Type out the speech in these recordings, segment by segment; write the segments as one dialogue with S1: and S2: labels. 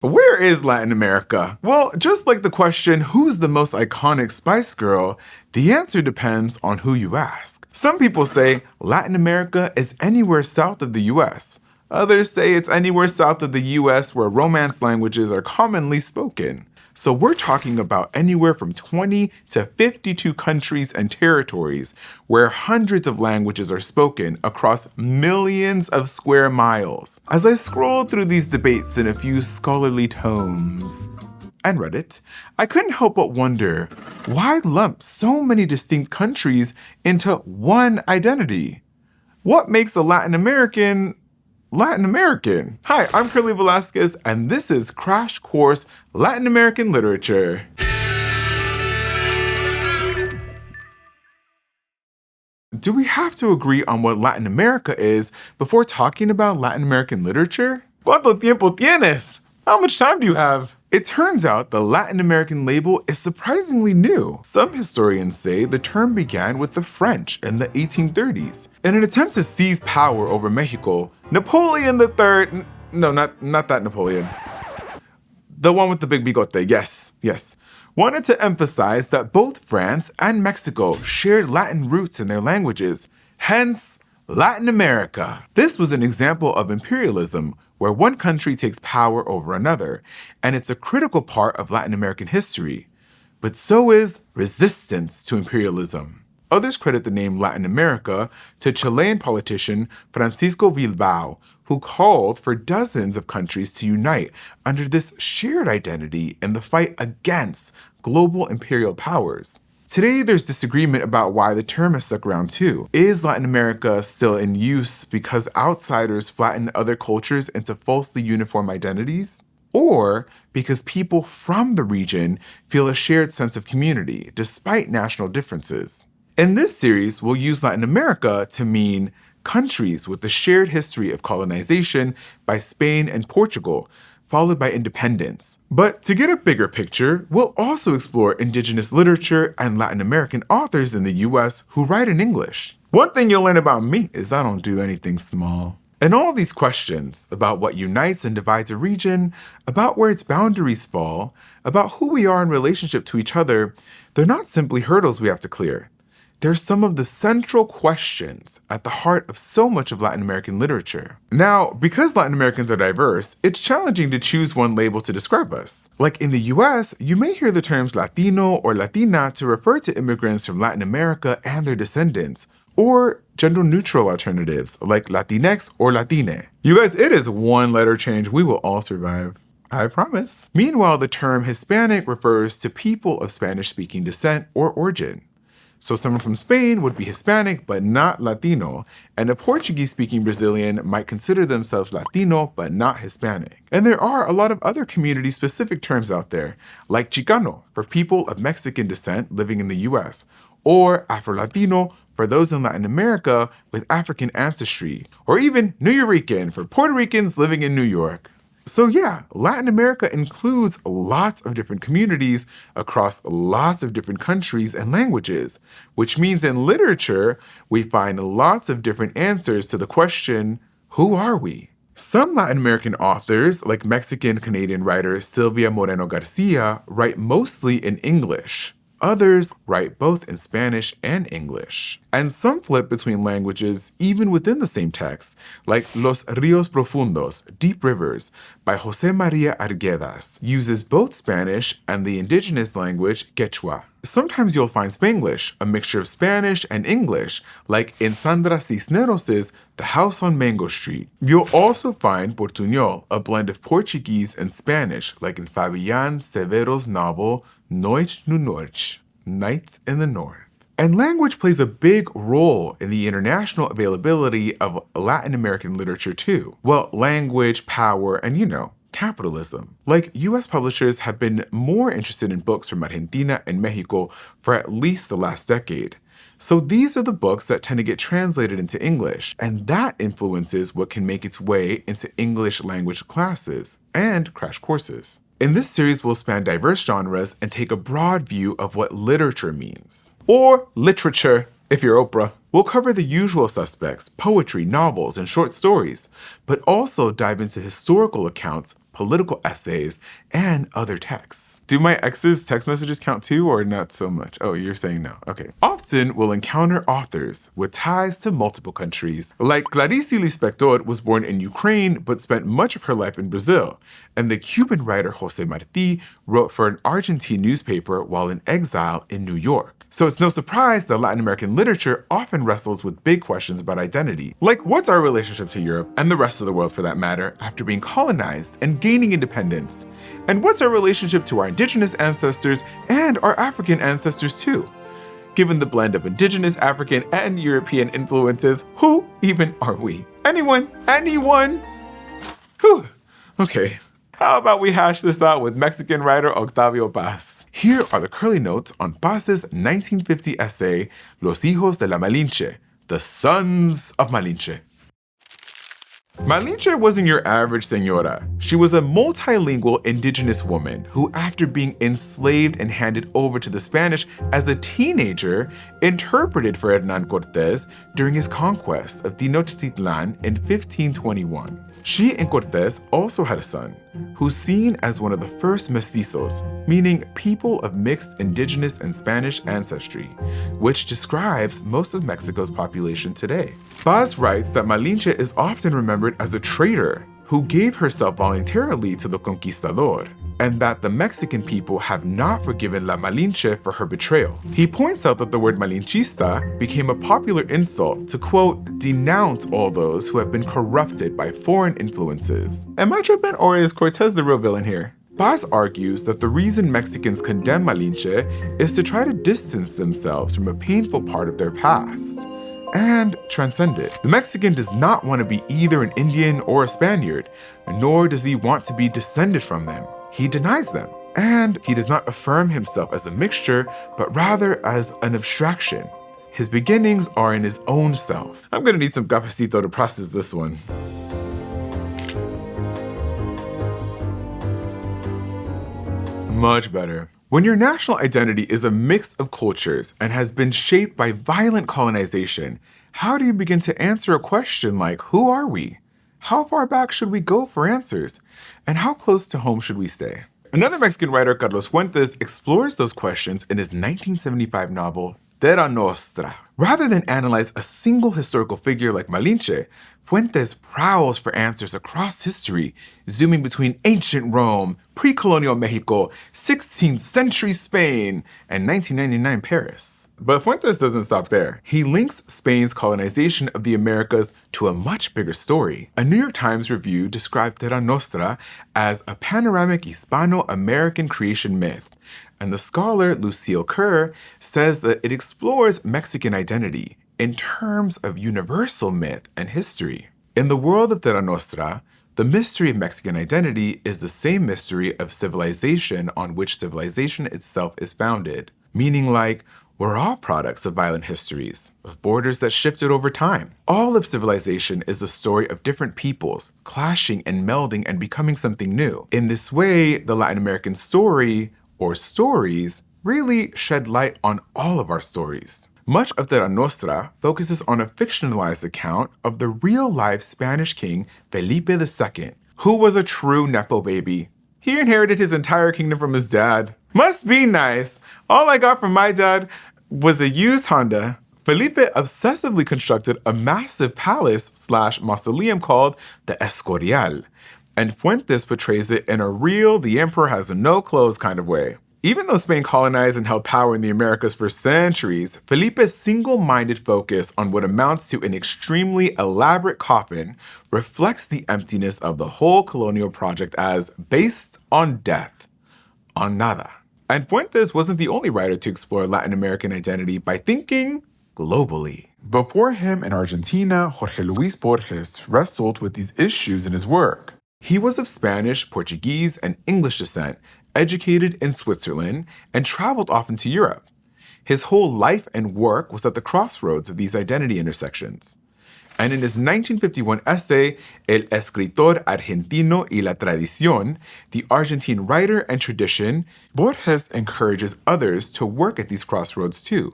S1: Where is Latin America? Well, just like the question, who's the most iconic Spice Girl, the answer depends on who you ask. Some people say Latin America is anywhere south of the US. Others say it's anywhere south of the US where Romance languages are commonly spoken. So we're talking about anywhere from 20 to 52 countries and territories where hundreds of languages are spoken across millions of square miles. As I scrolled through these debates in a few scholarly tomes and Reddit, I couldn't help but wonder, why lump so many distinct countries into one identity? What makes a Latin American Latin American? Hi, I'm Curly Velasquez, and this is Crash Course Latin American Literature. Do we have to agree on what Latin America is before talking about Latin American literature? ¿Cuánto tiempo tienes? How much time do you have? It turns out the Latin American label is surprisingly new. Some historians say the term began with the French in the 1830s. In an attempt to seize power over Mexico, Napoleon III, no, not that Napoleon. The one with the big bigote, yes, wanted to emphasize that both France and Mexico shared Latin roots in their languages, hence Latin America. This was an example of imperialism, where one country takes power over another, and it's a critical part of Latin American history. But so is resistance to imperialism. Others credit the name Latin America to Chilean politician Francisco Bilbao, who called for dozens of countries to unite under this shared identity in the fight against global imperial powers. Today, there's disagreement about why the term has stuck around too. Is Latin America still in use because outsiders flatten other cultures into falsely uniform identities? Or because people from the region feel a shared sense of community, despite national differences? In this series, we'll use Latin America to mean countries with a shared history of colonization by Spain and Portugal, followed by independence. But to get a bigger picture, we'll also explore indigenous literature and Latin American authors in the US who write in English. One thing you'll learn about me is I don't do anything small. And all these questions about what unites and divides a region, about where its boundaries fall, about who we are in relationship to each other, they're not simply hurdles we have to clear. They're some of the central questions at the heart of so much of Latin American literature. Now, because Latin Americans are diverse, it's challenging to choose one label to describe us. Like in the US, you may hear the terms Latino or Latina to refer to immigrants from Latin America and their descendants, or gender-neutral alternatives like Latinx or Latine. You guys, it is one letter change. We will all survive. I promise. Meanwhile, the term Hispanic refers to people of Spanish-speaking descent or origin. So someone from Spain would be Hispanic but not Latino, and a Portuguese-speaking Brazilian might consider themselves Latino but not Hispanic. And there are a lot of other community-specific terms out there, like Chicano for people of Mexican descent living in the US, or Afro-Latino for those in Latin America with African ancestry, or even Nuyorican for Puerto Ricans living in New York. So yeah, Latin America includes lots of different communities across lots of different countries and languages, which means in literature, we find lots of different answers to the question, who are we? Some Latin American authors, like Mexican-Canadian writer Silvia Moreno Garcia, write mostly in English. Others write both in Spanish and English. And some flip between languages even within the same text, like Los Ríos Profundos, Deep Rivers, by José María Arguedas, uses both Spanish and the indigenous language Quechua. Sometimes you'll find Spanglish, a mixture of Spanish and English, like in Sandra Cisneros' The House on Mango Street. You'll also find Portuñol, a blend of Portuguese and Spanish, like in Fabián Severo's novel Noite no Norte, Nights in the North. And language plays a big role in the international availability of Latin American literature too. Well, language, power, and capitalism. Like, US publishers have been more interested in books from Argentina and Mexico for at least the last decade. So these are the books that tend to get translated into English, and that influences what can make its way into English language classes and crash courses. In this series, we'll span diverse genres and take a broad view of what literature means. Or literature. if you're Oprah. We'll cover the usual suspects, poetry, novels, and short stories, but also dive into historical accounts, political essays, and other texts. Do my ex's text messages count too, or not so much? Oh, you're saying no. Okay. Often we'll encounter authors with ties to multiple countries. Like Clarice Lispector was born in Ukraine, but spent much of her life in Brazil. And the Cuban writer Jose Marti wrote for an Argentine newspaper while in exile in New York. So it's no surprise that Latin American literature often wrestles with big questions about identity. Like, what's our relationship to Europe, and the rest of the world for that matter, after being colonized and gaining independence? And what's our relationship to our indigenous ancestors and our African ancestors too? Given the blend of indigenous, African, and European influences, who even are we? Anyone? Anyone? Whew. Okay. How about we hash this out with Mexican writer Octavio Paz? Here are the curly notes on Paz's 1950 essay, Los hijos de la Malinche, the sons of Malinche. Malinche wasn't your average señora. She was a multilingual indigenous woman who, after being enslaved and handed over to the Spanish as a teenager, interpreted for Hernan Cortés during his conquest of Tenochtitlan in 1521. She and Cortés also had a son, who's seen as one of the first mestizos, meaning people of mixed indigenous and Spanish ancestry, which describes most of Mexico's population today. Paz writes that Malinche is often remembered as a traitor who gave herself voluntarily to the conquistador, and that the Mexican people have not forgiven La Malinche for her betrayal. He points out that the word Malinchista became a popular insult to, quote, denounce all those who have been corrupted by foreign influences. Am I tripping, or is Cortés the real villain here? Paz argues that the reason Mexicans condemn Malinche is to try to distance themselves from a painful part of their past and transcend it. The Mexican does not want to be either an Indian or a Spaniard, nor does he want to be descended from them. He denies them, and he does not affirm himself as a mixture, but rather as an abstraction. His beginnings are in his own self. I'm gonna need some cafecito to process this one. Much better. When your national identity is a mix of cultures and has been shaped by violent colonization, how do you begin to answer a question like, who are we? How far back should we go for answers? And how close to home should we stay? Another Mexican writer, Carlos Fuentes, explores those questions in his 1975 novel, Terra Nostra. Rather than analyze a single historical figure like Malinche, Fuentes prowls for answers across history, zooming between ancient Rome, pre-colonial Mexico, 16th century Spain, and 1999 Paris. But Fuentes doesn't stop there. He links Spain's colonization of the Americas to a much bigger story. A New York Times review described Terra Nostra as a panoramic Hispano-American creation myth, and the scholar Lucille Kerr says that it explores Mexican identity in terms of universal myth and history. In the world of Terra Nostra, the mystery of Mexican identity is the same mystery of civilization on which civilization itself is founded, meaning like, we're all products of violent histories, of borders that shifted over time. All of civilization is a story of different peoples, clashing and melding and becoming something new. In this way, the Latin American story, or stories, really shed light on all of our stories. Much of Terra Nostra focuses on a fictionalized account of the real-life Spanish king Felipe II, who was a true Nepo baby. He inherited his entire kingdom from his dad. Must be nice. All I got from my dad was a used Honda. Felipe obsessively constructed a massive palace/mausoleum called the Escorial, and Fuentes portrays it in a real the emperor has no clothes kind of way. Even though Spain colonized and held power in the Americas for centuries, Felipe's single-minded focus on what amounts to an extremely elaborate coffin reflects the emptiness of the whole colonial project as based on death, on nada. And Fuentes wasn't the only writer to explore Latin American identity by thinking globally. Before him in Argentina, Jorge Luis Borges wrestled with these issues in his work. He was of Spanish, Portuguese, and English descent, educated in Switzerland, and traveled often to Europe. His whole life and work was at the crossroads of these identity intersections. And in his 1951 essay, El escritor argentino y la tradición, the Argentine writer and tradition, Borges encourages others to work at these crossroads too.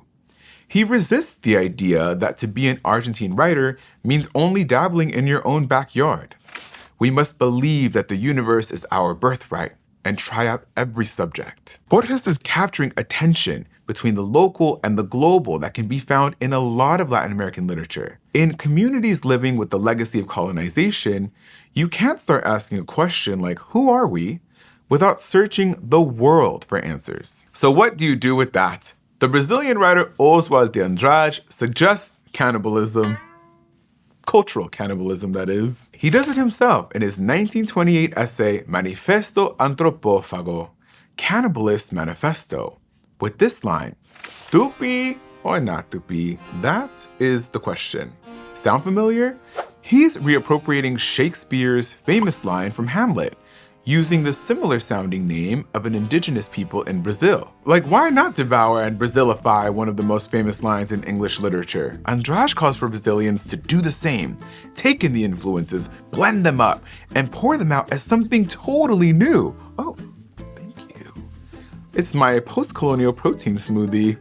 S1: He resists the idea that to be an Argentine writer means only dabbling in your own backyard. We must believe that the universe is our birthright and try out every subject. Borges is capturing a tension between the local and the global that can be found in a lot of Latin American literature. In communities living with the legacy of colonization, you can't start asking a question like, who are we, without searching the world for answers. So what do you do with that? The Brazilian writer Oswald de Andrade suggests cannibalism. Cultural cannibalism, that is. He does it himself in his 1928 essay Manifesto Antropófago, Cannibalist Manifesto, with this line, Tupi or not Tupi? That is the question. Sound familiar? He's reappropriating Shakespeare's famous line from Hamlet, using the similar sounding name of an indigenous people in Brazil. Like, why not devour and Brazilify one of the most famous lines in English literature? Andrade calls for Brazilians to do the same, take in the influences, blend them up, and pour them out as something totally new. Oh, thank you. It's my post-colonial protein smoothie.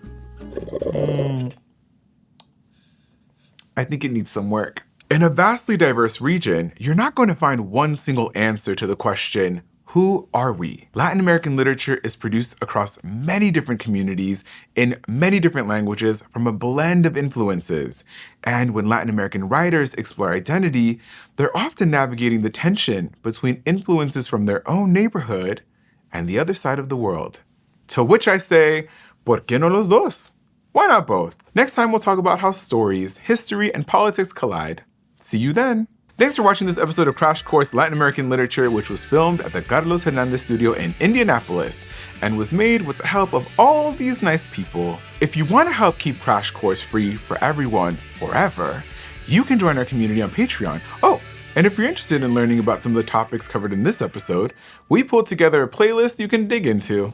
S1: I think it needs some work. In a vastly diverse region, you're not going to find one single answer to the question, who are we? Latin American literature is produced across many different communities in many different languages from a blend of influences. And when Latin American writers explore identity, they're often navigating the tension between influences from their own neighborhood and the other side of the world. To which I say, ¿por qué no los dos? Why not both? Next time we'll talk about how stories, history, and politics collide. See you then. Thanks for watching this episode of Crash Course Latin American Literature, which was filmed at the Carlos Hernandez Studio in Indianapolis and was made with the help of all these nice people. If you want to help keep Crash Course free for everyone forever, you can join our community on Patreon. Oh, and if you're interested in learning about some of the topics covered in this episode, we pulled together a playlist you can dig into.